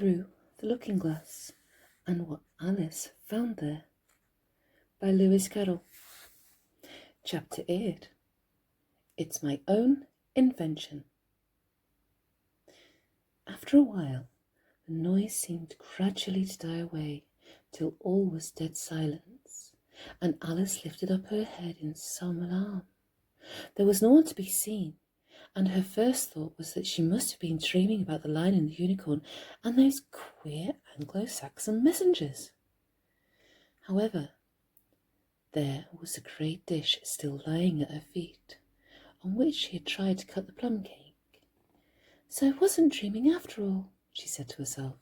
Through the Looking Glass, and What Alice Found There, by Lewis Carroll. Chapter 8. It's My Own Invention. After a while, the noise seemed gradually to die away, till all was dead silence, and Alice lifted up her head in some alarm. There was no one to be seen, and her first thought was that she must have been dreaming about the lion and the unicorn and those queer Anglo-Saxon messengers. However, there was a great dish still lying at her feet, on which she had tried to cut the plum cake. So I wasn't dreaming after all, she said to herself,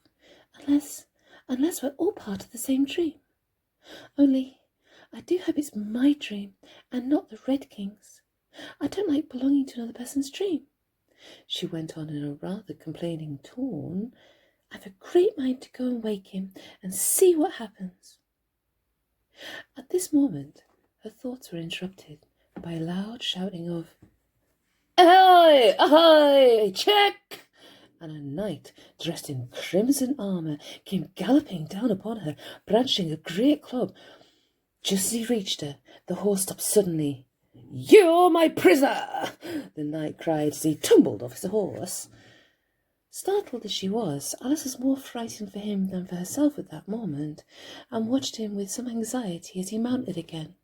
unless we're all part of the same dream. Only, I do hope it's my dream and not the Red King's. I don't like belonging to another person's dream. She went on in a rather complaining tone. I've a great mind to go and wake him and see what happens. At this moment, her thoughts were interrupted by a loud shouting of, "Ahoy! Ahoy! Check!" And a knight, dressed in crimson armour, came galloping down upon her, brandishing a great club. Just as he reached her, the horse stopped suddenly. "You're my prisoner!" the knight cried as he tumbled off his horse. Startled as she was, Alice was more frightened for him than for herself at that moment, and watched him with some anxiety as he mounted again.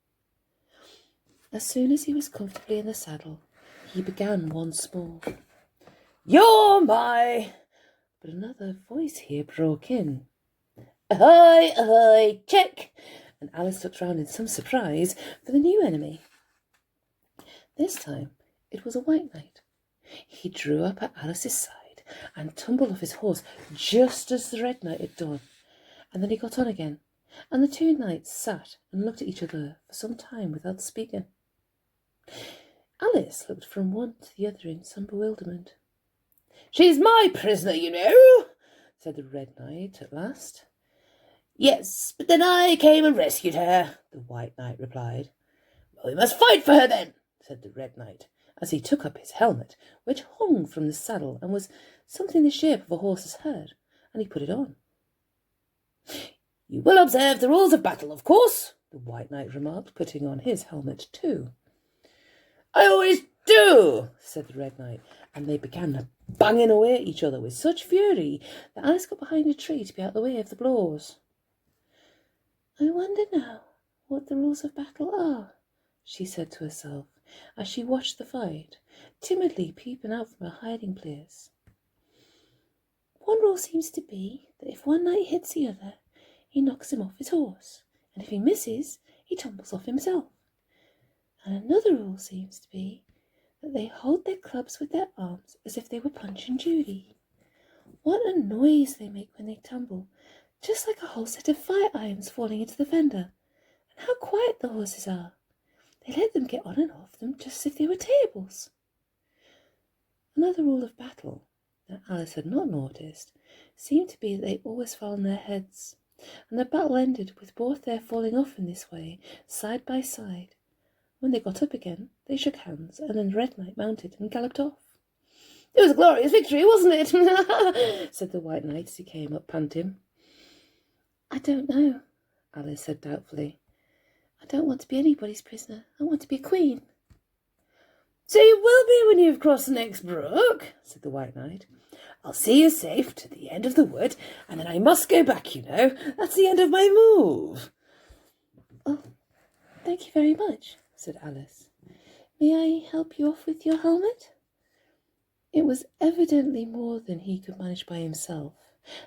As soon as he was comfortably in the saddle, he began once more. "You're my—" But another voice here broke in. "Ahoy, ahoy, check!" And Alice looked round in some surprise for the new enemy. This time it was a white knight. He drew up at Alice's side and tumbled off his horse just as the red knight had done, and then he got on again, and the two knights sat and looked at each other for some time without speaking. Alice looked from one to the other in some bewilderment. "She's my prisoner, you know," said the red knight at last. "Yes, but then I came and rescued her," the white knight replied. "Well, we must fight for her then," said the red knight, as he took up his helmet, which hung from the saddle and was something the shape of a horse's head, and he put it on. "You will observe the rules of battle, of course," the white knight remarked, putting on his helmet too. "I always do," said the red knight, and they began banging away at each other with such fury that Alice got behind a tree to be out of the way of the blows. "I wonder now what the rules of battle are," she said to herself, as she watched the fight, timidly peeping out from her hiding place. "One rule seems to be that if one knight hits the other, he knocks him off his horse, and if he misses, he tumbles off himself. And another rule seems to be that they hold their clubs with their arms as if they were Punch and Judy. What a noise they make when they tumble, just like a whole set of fire irons falling into the fender. And how quiet the horses are. They let them get on and off them just as if they were tables." Another rule of battle that Alice had not noticed seemed to be that they always fell on their heads, and the battle ended with both their falling off in this way, side by side. When they got up again, they shook hands, and then the red knight mounted and galloped off. "It was a glorious victory, wasn't it?" said the white knight as he came up panting. "I don't know," Alice said doubtfully. "I don't want to be anybody's prisoner. I want to be a queen." "So you will be when you've crossed the next brook," said the white knight. "I'll see you safe to the end of the wood, and then I must go back, you know. That's the end of my move." "Oh, thank you very much," said Alice. "May I help you off with your helmet?" It was evidently more than he could manage by himself.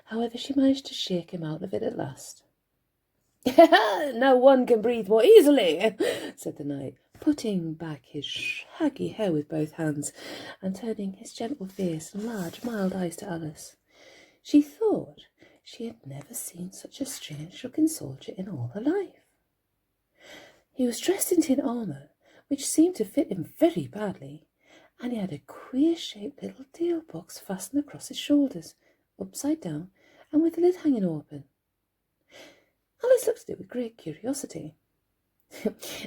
However, she managed to shake him out of it at last. "No one can breathe more easily," said the knight, putting back his shaggy hair with both hands and turning his gentle face and large, mild eyes to Alice. She thought she had never seen such a strange-looking soldier in all her life. He was dressed in tin armour, which seemed to fit him very badly, and he had a queer-shaped little deal box fastened across his shoulders, upside down, and with the lid hanging open. Alice looked at it with great curiosity.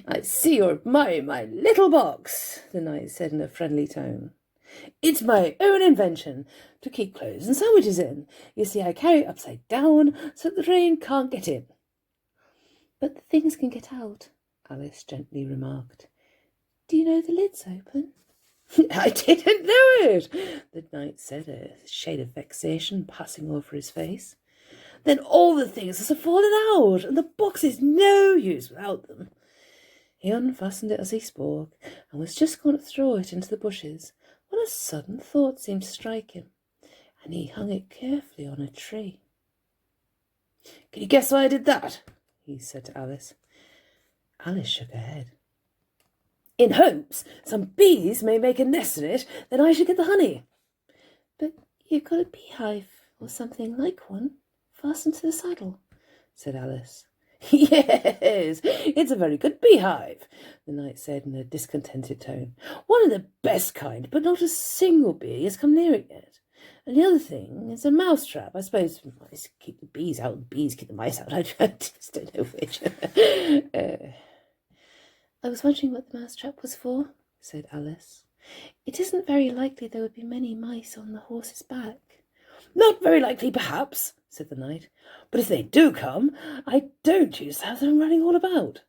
"I see you're admiring my little box," the knight said in a friendly tone. It's my own invention to keep clothes and sandwiches in. You see, I carry it upside down so that the rain can't get in. But the things can get out, Alice gently remarked. Do you know the lid's open? I didn't know it, the knight said, a shade of vexation passing over his face. Then all the things have fallen out, and the box is no use without them. He unfastened it as he spoke, and was just going to throw it into the bushes, when a sudden thought seemed to strike him, and he hung it carefully on a tree. Can you guess why I did that? He said to Alice. Alice shook her head. In hopes some bees may make a nest in it, then I should get the honey. But you've got a beehive, or something like one, fastened to the saddle, said Alice. Yes, it's a very good beehive, the knight said in a discontented tone. One of the best kind, but not a single bee has come near it yet. And the other thing is a mouse trap. I suppose mice keep the bees out and bees keep the mice out. I just don't know which. I was wondering what the mouse trap was for, said Alice. It isn't very likely there would be many mice on the horse's back. Not very likely, perhaps, said the knight. But if they do come, I don't choose to have them running all about.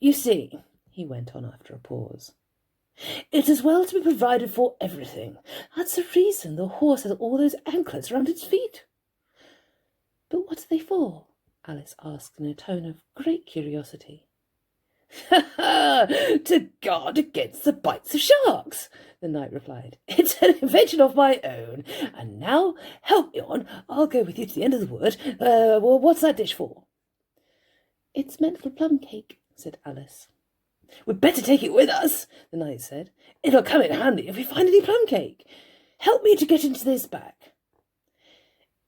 You see, he went on after a pause, it is well to be provided for everything. That's the reason the horse has all those anklets round its feet. But what are they for? Alice asked in a tone of great curiosity. To guard against the bites of sharks, the knight replied. It's an invention of my own. And now, help me on. I'll go with you to the end of the wood. Well, what's that dish for? It's meant for plum cake, said Alice. We'd better take it with us, the knight said. It'll come in handy if we find any plum cake. Help me to get into this bag.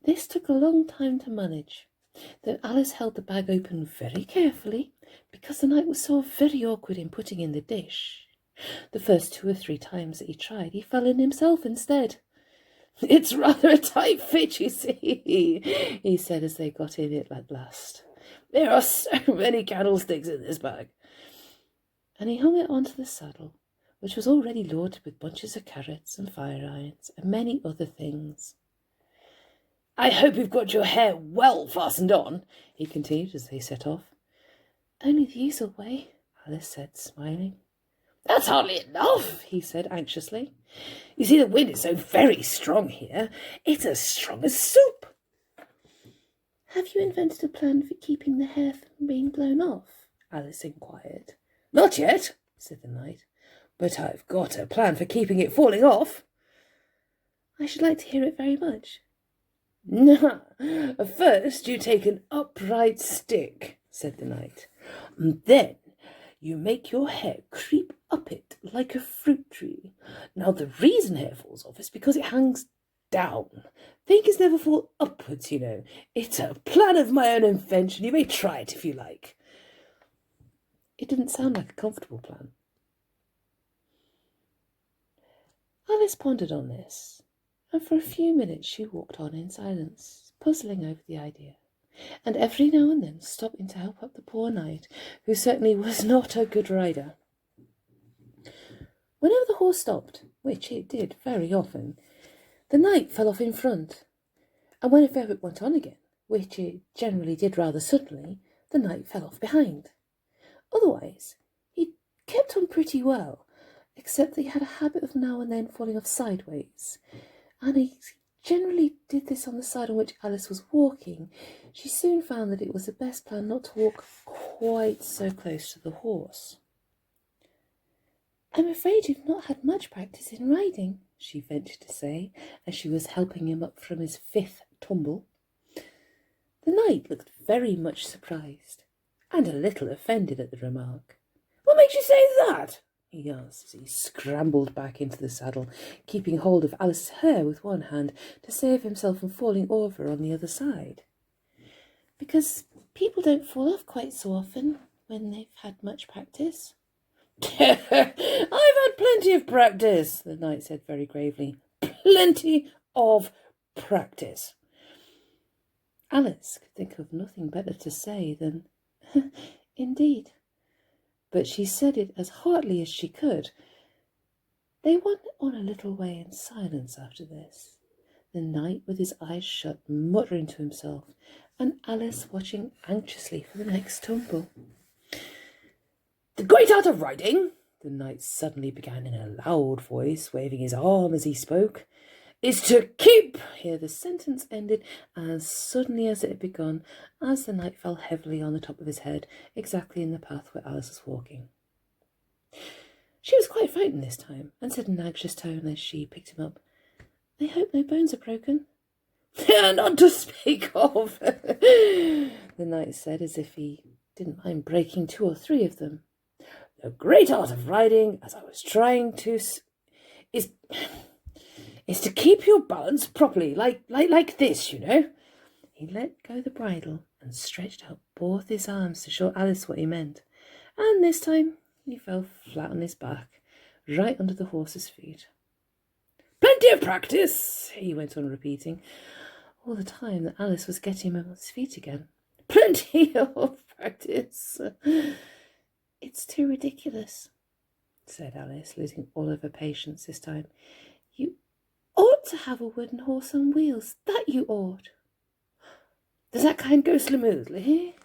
This took a long time to manage, though Alice held the bag open very carefully, because the knight was so very awkward in putting in the dish. The first 2 or 3 times that he tried, he fell in himself instead. It's rather a tight fit, you see, he said as they got in it at last. There are so many candlesticks in this bag. And he hung it onto the saddle, which was already loaded with bunches of carrots and fire irons and many other things. I hope you've got your hair well fastened on, he continued as they set off. Only the usual way, Alice said, smiling. That's hardly enough, he said anxiously. You see, the wind is so very strong here. It's as strong as soup. Have you invented a plan for keeping the hair from being blown off? Alice inquired. Not yet, said the knight, but I've got a plan for keeping it falling off. I should like to hear it very much. First you take an upright stick, said the knight, and then you make your hair creep up it like a fruit tree. Now the reason hair falls off is because it hangs down. Things never fall upwards, you know. It's a plan of my own invention. You may try it if you like. It didn't sound like a comfortable plan. Alice pondered on this, and for a few minutes she walked on in silence, puzzling over the idea, and every now and then stopping to help up the poor knight, who certainly was not a good rider. Whenever the horse stopped, which it did very often, the knight fell off in front, and whenever it went on again, which it generally did rather suddenly, the knight fell off behind. Otherwise, he kept on pretty well, except that he had a habit of now and then falling off sideways, and he generally did this on the side on which Alice was walking. She soon found that it was the best plan not to walk quite so close to the horse. I'm afraid you've not had much practice in riding, she ventured to say, as she was helping him up from his 5th tumble. The knight looked very much surprised, and a little offended at the remark. What makes you say that? He asked as he scrambled back into the saddle, keeping hold of Alice's hair with one hand to save himself from falling over on the other side. Because people don't fall off quite so often when they've had much practice. I've had plenty of practice, the knight said very gravely. Plenty of practice. Alice could think of nothing better to say than, Indeed. But she said it as heartily as she could, They went on a little way in silence after this, the knight with his eyes shut, muttering to himself, and Alice watching anxiously for the next tumble. "The great art of riding," the knight suddenly began in a loud voice, waving his arm as he spoke, "is to keep—" Here the sentence ended as suddenly as it had begun, as the knight fell heavily on the top of his head, exactly in the path where Alice was walking. She was quite frightened this time, and said in an anxious tone as she picked him up, "I hope no bones are broken." "Not to speak of," the knight said, as if he didn't mind breaking 2 or 3 of them. "The great art of riding, as I was trying to, is to keep your balance properly, like this, you know." He let go the bridle and stretched out both his arms to show Alice what he meant, and this time he fell flat on his back, right under the horse's feet. "Plenty of practice," he went on repeating, all the time that Alice was getting him on his feet again. "Plenty of practice." "It's too ridiculous," said Alice, losing all of her patience this time. "You ought to have a wooden horse on wheels, that you ought." "Does that kind go smoothly?"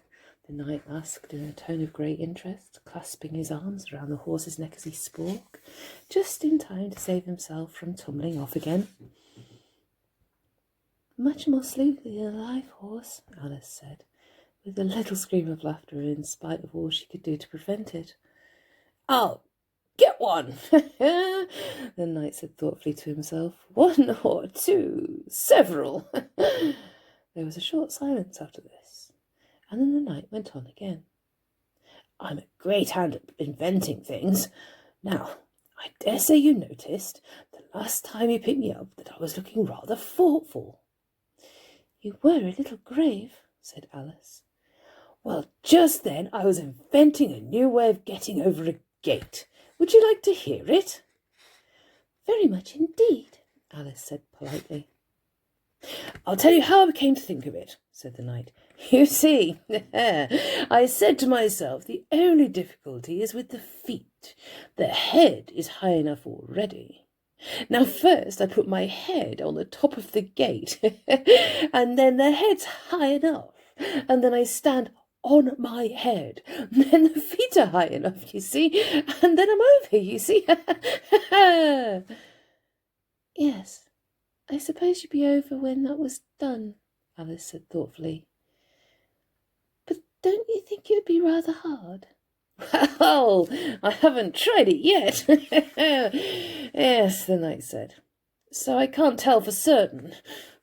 the knight asked in a tone of great interest, clasping his arms around the horse's neck as he spoke, just in time to save himself from tumbling off again. "Much more smoothly than a live horse," Alice said, with a little scream of laughter in spite of all she could do to prevent it. "I'll get one," the knight said thoughtfully to himself. "1 or 2, several." There was a short silence after this, and then the knight went on again. "I'm a great hand at inventing things. Now, I dare say you noticed the last time you picked me up that I was looking rather thoughtful." "You were a little grave," said Alice. "Well, just then I was inventing a new way of getting over a gate. Would you like to hear it?" "Very much indeed," Alice said politely. "I'll tell you how I came to think of it," said the knight. "You see, I said to myself, the only difficulty is with the feet. The head is high enough already. Now first I put my head on the top of the gate, and then the head's high enough, and then I stand on my head. Then the feet are high enough, you see, and then I'm over, you see." "Yes, I suppose you'd be over when that was done," Alice said thoughtfully. "But don't you think it would be rather hard?" "Well, I haven't tried it yet." "Yes," the knight said, "so I can't tell for certain,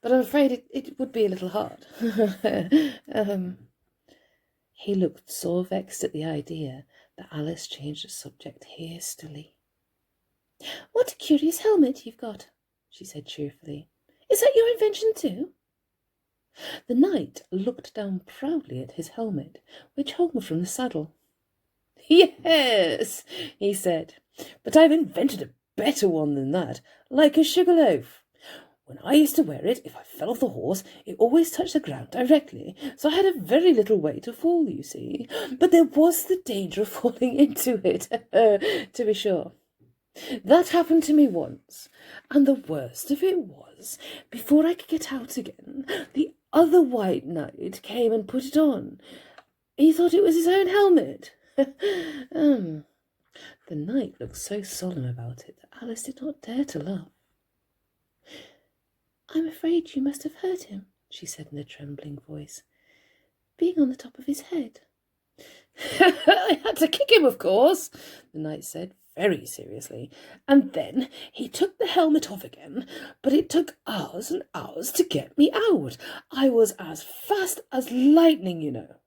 but I'm afraid it would be a little hard." He looked so vexed at the idea that Alice changed the subject hastily. "What a curious helmet you've got," she said cheerfully. "Is that your invention too?" The knight looked down proudly at his helmet, which hung from the saddle. "Yes," he said, "but I've invented a better one than that, like a sugar loaf. When I used to wear it, if I fell off the horse, it always touched the ground directly, so I had a very little way to fall, you see. But there was the danger of falling into it, to be sure. That happened to me once, and the worst of it was, before I could get out again, the other white knight came and put it on. He thought it was his own helmet." The knight looked so solemn about it that Alice did not dare to laugh. "I'm afraid you must have hurt him," she said in a trembling voice, "being on the top of his head." "I had to kick him, of course," the knight said, very seriously, "and then he took the helmet off again, but it took hours and hours to get me out. I was as fast as lightning, you know."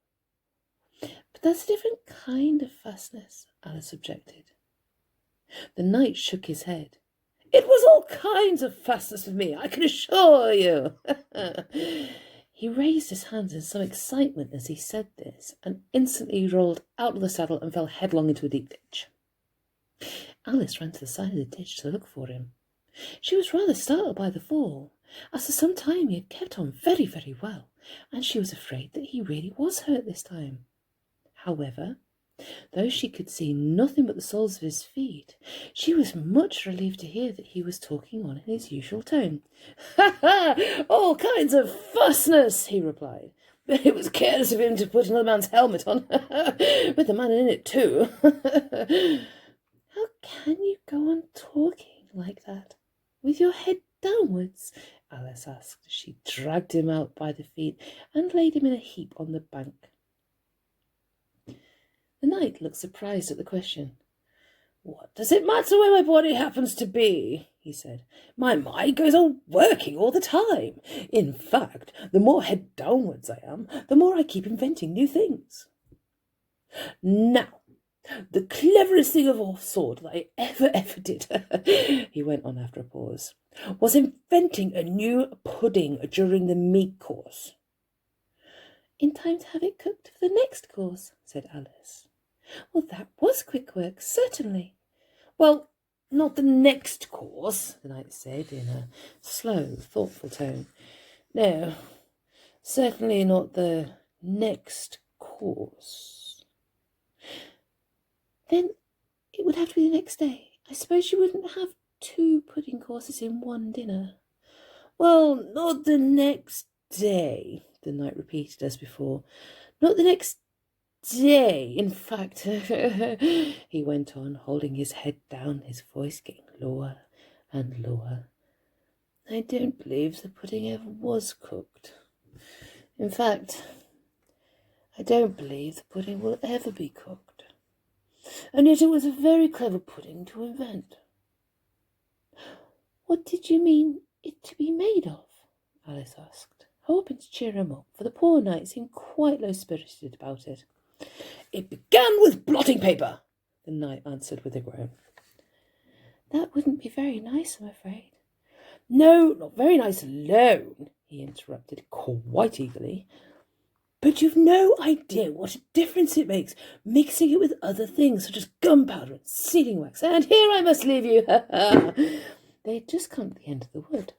"But that's a different kind of fastness," Alice objected. The knight shook his head. "It was all kinds of fastness with me, I can assure you." He raised his hands in some excitement as he said this, and instantly rolled out of the saddle and fell headlong into a deep ditch. Alice ran to the side of the ditch to look for him. She was rather startled by the fall, as for some time he had kept on very, very well, and she was afraid that he really was hurt this time. However, Though she could see nothing but the soles of his feet, she was much relieved to hear that he was talking on in his usual tone. "Ha ha! All kinds of fussness," he replied. "But it was careless of him to put another man's helmet on, with the man in it too." "How can you go on talking like that, with your head downwards?" Alice asked as she dragged him out by the feet and laid him in a heap on the bank. The knight looked surprised at the question. "What does it matter where my body happens to be?" he said. "My mind goes on working all the time. In fact, the more head downwards I am, the more I keep inventing new things. Now, the cleverest thing of all sort that I ever did," he went on after a pause, "was inventing a new pudding during the meat course." "In time to have it cooked for the next course," said Alice. "Well, that was quick work, certainly." "Well, not the next course," the knight said in a slow, thoughtful tone. "No, certainly not the next course." "Then it would have to be the next day. I suppose you wouldn't have 2 pudding courses in one dinner." "Well, not the next day," the knight repeated as before. "Not the next day. In fact," he went on, holding his head down, his voice getting lower and lower, "I don't believe the pudding ever was cooked. In fact, I don't believe the pudding will ever be cooked. And yet it was a very clever pudding to invent." "What did you mean it to be made of?" Alice asked, hoping to cheer him up, for the poor knight seemed quite low-spirited about it. "It began with blotting paper," the knight answered with a groan. "That wouldn't be very nice, I'm afraid." "No, not very nice alone," he interrupted quite eagerly. "But you've no idea what a difference it makes, mixing it with other things such as gunpowder and sealing wax. And here I must leave you." They had just come to the end of the wood.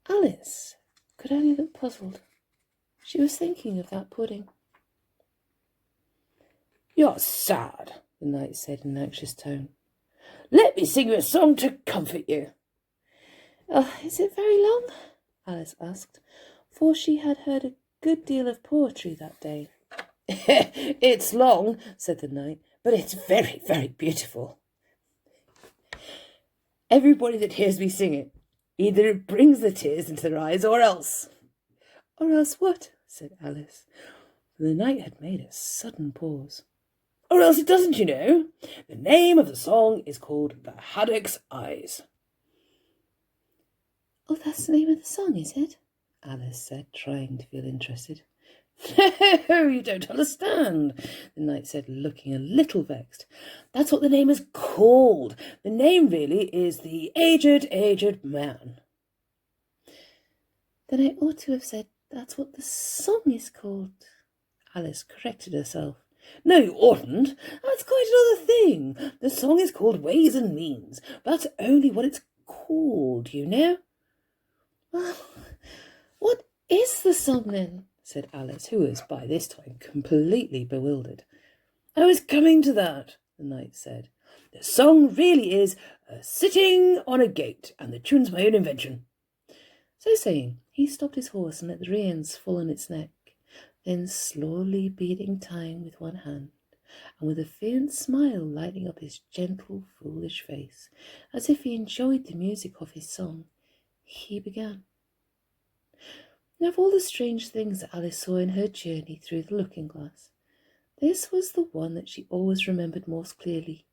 Alice could only look puzzled. She was thinking of that pudding. "You're sad," the knight said in an anxious tone. "Let me sing you a song to comfort you." "Oh, is it very long?" Alice asked, for she had heard a good deal of poetry that day. "It's long," said the knight, "but it's very, very beautiful. Everybody that hears me sing it, either it brings the tears into their eyes, or else—" "Or else what?" said Alice, for the knight had made a sudden pause. "Or else it doesn't, you know. The name of the song is called The Haddock's Eyes." "Oh, that's the name of the song, is it?" Alice said, trying to feel interested. "No, you don't understand," the knight said, looking a little vexed. "That's what the name is called. The name really is The Aged Man." "Then I ought to have said that's what the song is called." Alice corrected herself. "No, you oughtn't. That's quite another thing. The song is called Ways and Means. That's only what it's called, you know." "Well, what is the song then?" said Alice, who was by this time completely bewildered. "I was coming to that," the knight said. "The song really is Sitting on a Gate, and the tune's my own invention." So saying, he stopped his horse and let the reins fall on its neck, then slowly beating time with one hand, and with a faint smile lighting up his gentle, foolish face, as if he enjoyed the music of his song, he began. Now, of all the strange things that Alice saw in her journey through the looking-glass, this was the one that she always remembered most clearly.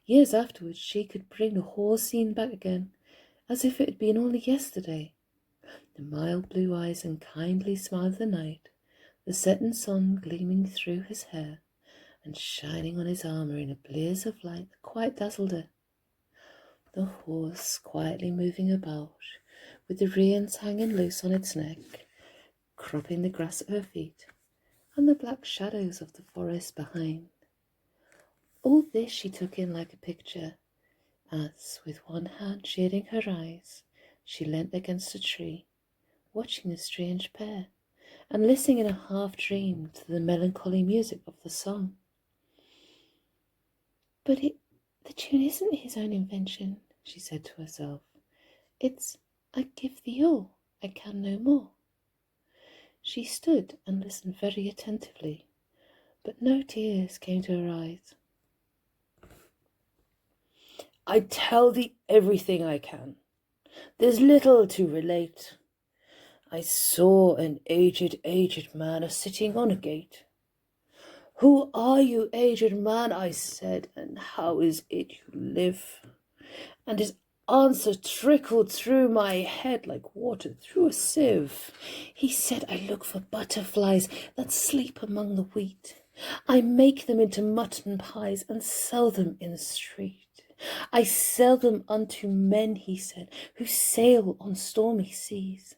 Years afterwards she could bring the whole scene back again, as if it had been only yesterday. The mild blue eyes and kindly smile of the night, the setting sun gleaming through his hair, and shining on his armour in a blaze of light that quite dazzled her. The horse quietly moving about, with the reins hanging loose on its neck, cropping the grass at her feet, and the black shadows of the forest behind. All this she took in like a picture, as, with one hand shading her eyes, she leant against a tree, watching the strange pair, and listening in a half-dream to the melancholy music of the song. But the tune isn't his own invention, she said to herself. It's, I give thee all, I can no more. She stood and listened very attentively, but no tears came to her eyes. I tell thee everything I can. There's little to relate. I saw an aged man a-sitting on a gate. Who are you, aged man? I said, and how is it you live? And his answer trickled through my head like water through a sieve. He said, I look for butterflies that sleep among the wheat. I make them into mutton pies and sell them in the street. I sell them unto men, he said, who sail on stormy seas.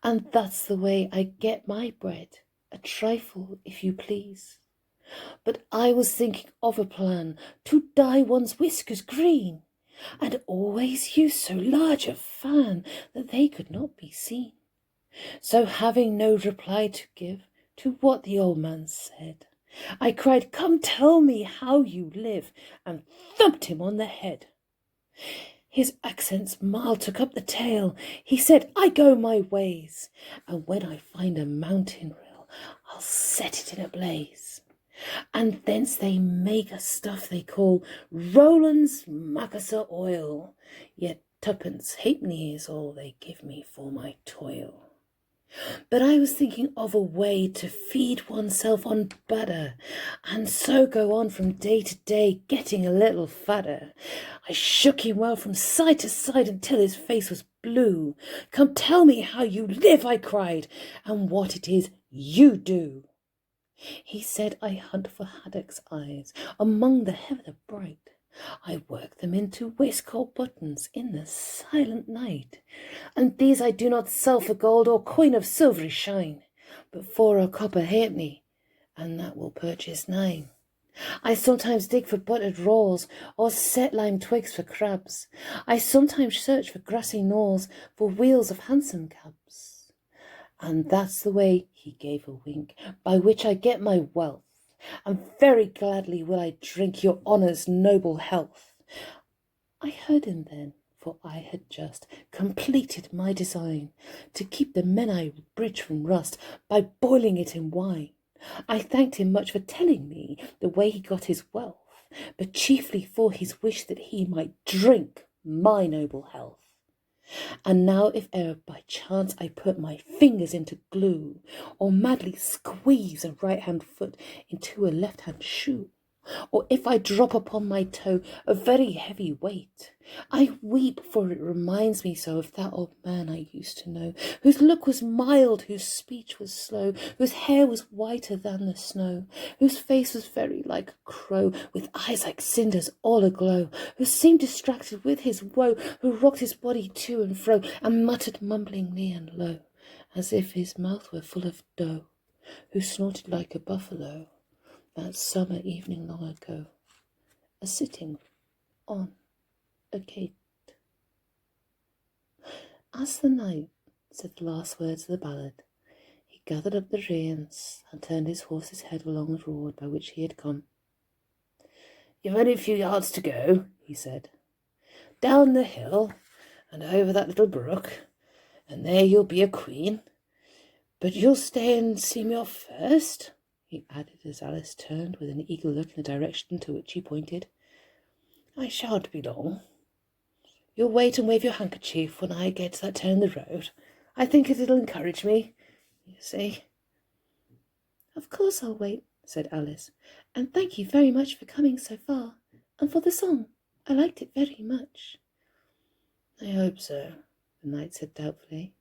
And that's the way I get my bread, a trifle, if you please. But I was thinking of a plan to dye one's whiskers green, and always use so large a fan that they could not be seen. So having no reply to give to what the old man said, I cried, come tell me how you live, and thumped him on the head. His accents mild took up the tale. He said, I go my ways, and when I find a mountain rill, I'll set it in a blaze. And thence they make a stuff they call Rowland's Macassar oil, yet twopence halfpenny is all they give me for my toil. But I was thinking of a way to feed oneself on butter, and so go on from day to day, getting a little fatter. I shook him well from side to side until his face was blue. Come tell me how you live, I cried, and what it is you do. He said, I hunt for haddocks' eyes among the heather bright. I work them into waistcoat buttons in the silent night, and these I do not sell for gold or coin of silvery shine, but for a copper halfpenny, and that will purchase 9. I sometimes dig for buttered rolls, or set lime twigs for crabs. I sometimes search for grassy knolls for wheels of hansom cabs. And that's the way, he gave a wink, by which I get my wealth, and very gladly will I drink your honour's noble health. I heard him then, for I had just completed my design to keep the Menai bridge from rust by boiling it in wine. I thanked him much for telling me the way he got his wealth, but chiefly for his wish that he might drink my noble health. And now if e'er by chance I put my fingers into glue, or madly squeeze a right-hand foot into a left-hand shoe, or if I drop upon my toe a very heavy weight, I weep, for it reminds me so of that old man I used to know, whose look was mild, whose speech was slow, whose hair was whiter than the snow, whose face was very like a crow, with eyes like cinders all aglow, who seemed distracted with his woe, who rocked his body to and fro, and muttered mumblingly and low, as if his mouth were full of dough, who snorted like a buffalo, that summer evening long ago, a-sitting on a gate. As the knight said the last words of the ballad, he gathered up the reins and turned his horse's head along the road by which he had come. You've only a few yards to go, he said, down the hill and over that little brook, and there you'll be a queen. But you'll stay and see me off first, he added as Alice turned with an eager look in the direction to which he pointed. I shan't be long. You'll wait and wave your handkerchief when I get to that turn in the road. I think it'll encourage me, you see. Of course I'll wait, said Alice, and thank you very much for coming so far, and for the song. I liked it very much. I hope so, the knight said doubtfully.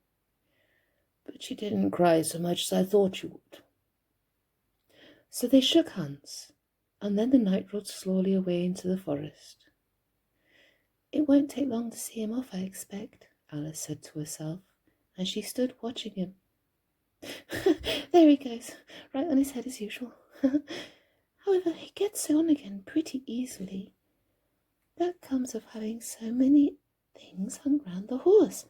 But you didn't cry so much as I thought you would. So they shook hands, and then the knight rode slowly away into the forest. It won't take long to see him off, I expect, Alice said to herself, and she stood watching him. There he goes, right on his head as usual. However, he gets on again pretty easily. That comes of having so many things hung round the horse.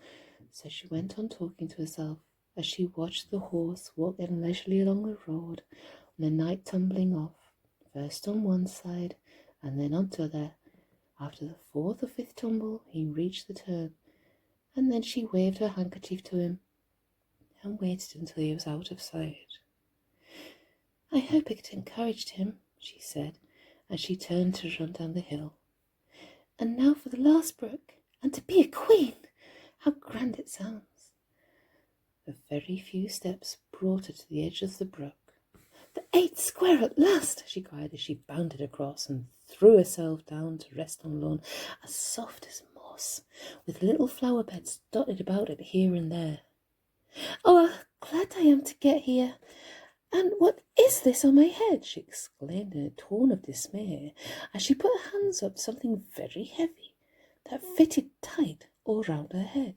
So she went on talking to herself as she watched the horse walking leisurely along the road, and the night tumbling off, first on one side and then on t'other. After the fourth or fifth tumble, he reached the turn, and then she waved her handkerchief to him and waited until he was out of sight. I hope it encouraged him, she said, as she turned to run down the hill. And now for the last brook, and to be a queen! How grand it sounds! A very few steps brought her to the edge of the brook. The 8th square at last, she cried as she bounded across and threw herself down to rest on lawn as soft as moss, with little flower beds dotted about it here and there. Oh, how glad I am to get here! And what is this on my head? She exclaimed in a tone of dismay as she put her hands up something very heavy that fitted tight all round her head.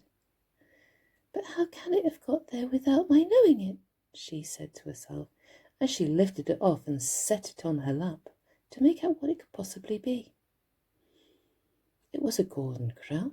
But how can it have got there without my knowing it? She said to herself as she lifted it off and set it on her lap to make out what it could possibly be. It was a golden crown.